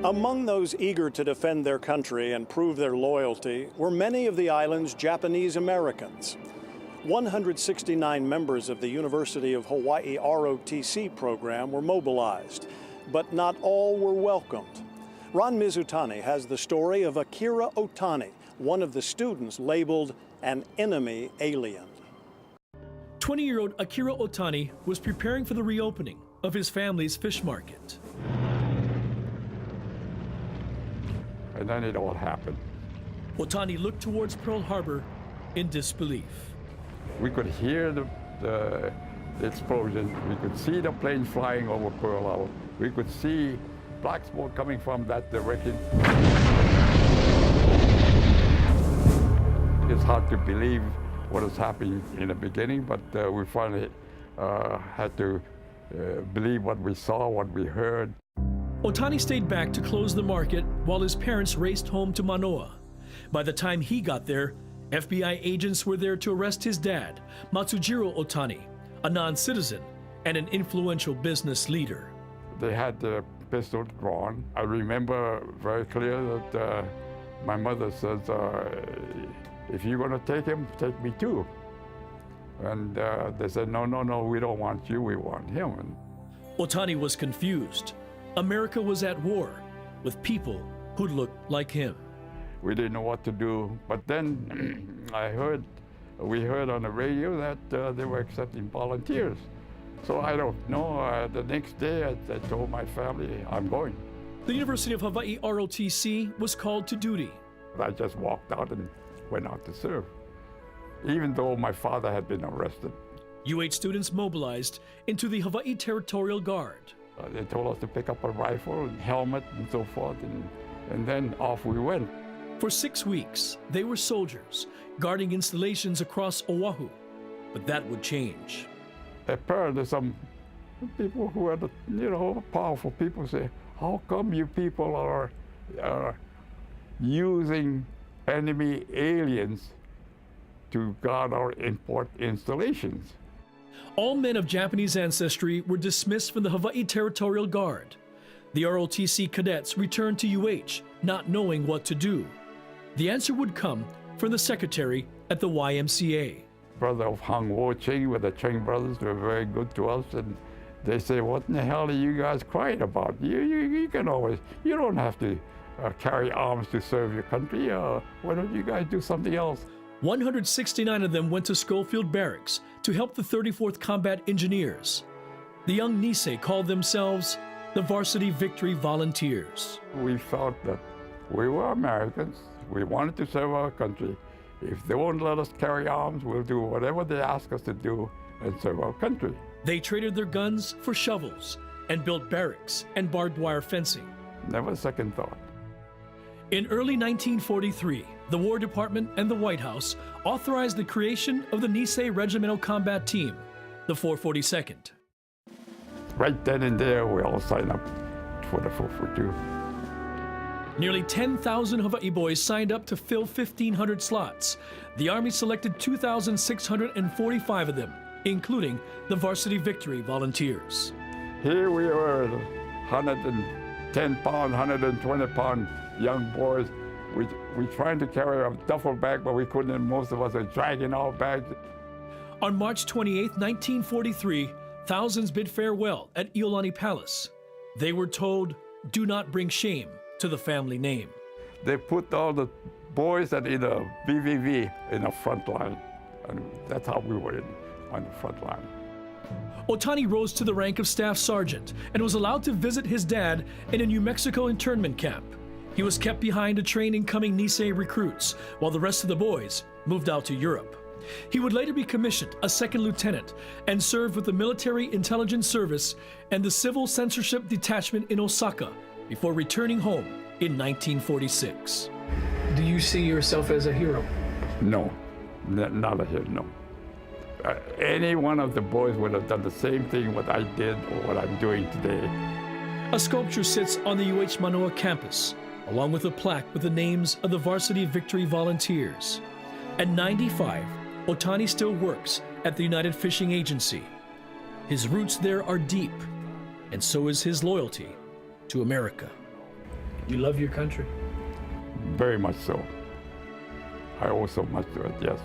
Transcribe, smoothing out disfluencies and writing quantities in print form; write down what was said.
Among those eager to defend their country and prove their loyalty were many of the island's Japanese Americans. 169 members of the University of Hawaii ROTC program were mobilized, but not all were welcomed. Ron Mizutani has the story of Akira Otani, one of the students labeled an enemy alien. 20-year-old Akira Otani was preparing for the reopening of his family's fish market. And then it all happened. Otani looked towards Pearl Harbor in disbelief. We could hear the explosion. We could see the plane flying over Pearl Harbor. We could see black smoke coming from that direction. It's hard to believe what was happening in the beginning, but we finally had to believe what we saw, what we heard. Otani stayed back to close the market while his parents raced home to Manoa. By the time he got there, FBI agents were there to arrest his dad, Matsujiro Otani, a non-citizen and an influential business leader. They had the pistol drawn. I remember very clear that my mother says, if you're going to take him, take me too. And they said, no, we don't want you, we want him. And Otani was confused. America was at war with people who looked like him. We didn't know what to do, but then we heard on the radio that they were accepting volunteers. So I don't know, the next day I told my family, I'm going. The University of Hawaii ROTC was called to duty. I just walked out and went out to serve, even though my father had been arrested. UH students mobilized into the Hawaii Territorial Guard. They told us to pick up a rifle and helmet and so forth, and then off we went. For 6 weeks, they were soldiers, guarding installations across Oahu. But that would change. Apparently some people who are, powerful people say, how come you people are using enemy aliens to guard our import installations? All men of Japanese ancestry were dismissed from the Hawaii Territorial Guard. The ROTC cadets returned to UH, not knowing what to do. The answer would come from the secretary at the YMCA. Brother of Hung Wo Ching with the Ching brothers were very good to us, and they say, what in the hell are you guys crying about? You can always, you don't have to carry arms to serve your country. Why don't you guys do something else? 169 of them went to Schofield Barracks to help the 34th Combat Engineers. The young Nisei called themselves the Varsity Victory Volunteers. We felt that we were Americans. We wanted to serve our country. If they won't let us carry arms, we'll do whatever they ask us to do and serve our country. They traded their guns for shovels and built barracks and barbed wire fencing. Never a second thought. In early 1943, the War Department and the White House authorized the creation of the Nisei Regimental Combat Team, the 442nd. Right then and there, we all signed up for the 442. Nearly 10,000 Hawaii boys signed up to fill 1,500 slots. The Army selected 2,645 of them, including the Varsity Victory Volunteers. Here we were, 110-pound, 120-pound young boys. We tried to carry a duffel bag, but we couldn't, and most of us are dragging our bags. On March 28, 1943, thousands bid farewell at Iolani Palace. They were told, do not bring shame to the family name. They put all the boys that in a BVV in the front line, and that's how we were on the front line. Otani rose to the rank of staff sergeant and was allowed to visit his dad in a New Mexico internment camp. He was kept behind to train incoming Nisei recruits, while the rest of the boys moved out to Europe. He would later be commissioned a second lieutenant and served with the Military Intelligence Service and the Civil Censorship Detachment in Osaka before returning home in 1946. Do you see yourself as a hero? No, not a hero, no. Any one of the boys would have done the same thing what I did or what I'm doing today. A sculpture sits on the UH Manoa campus, along with a plaque with the names of the Varsity Victory Volunteers. At 95, Otani still works at the United Fishing Agency. His roots there are deep, and so is his loyalty to America. You love your country? Very much so. I owe so much to it, yes.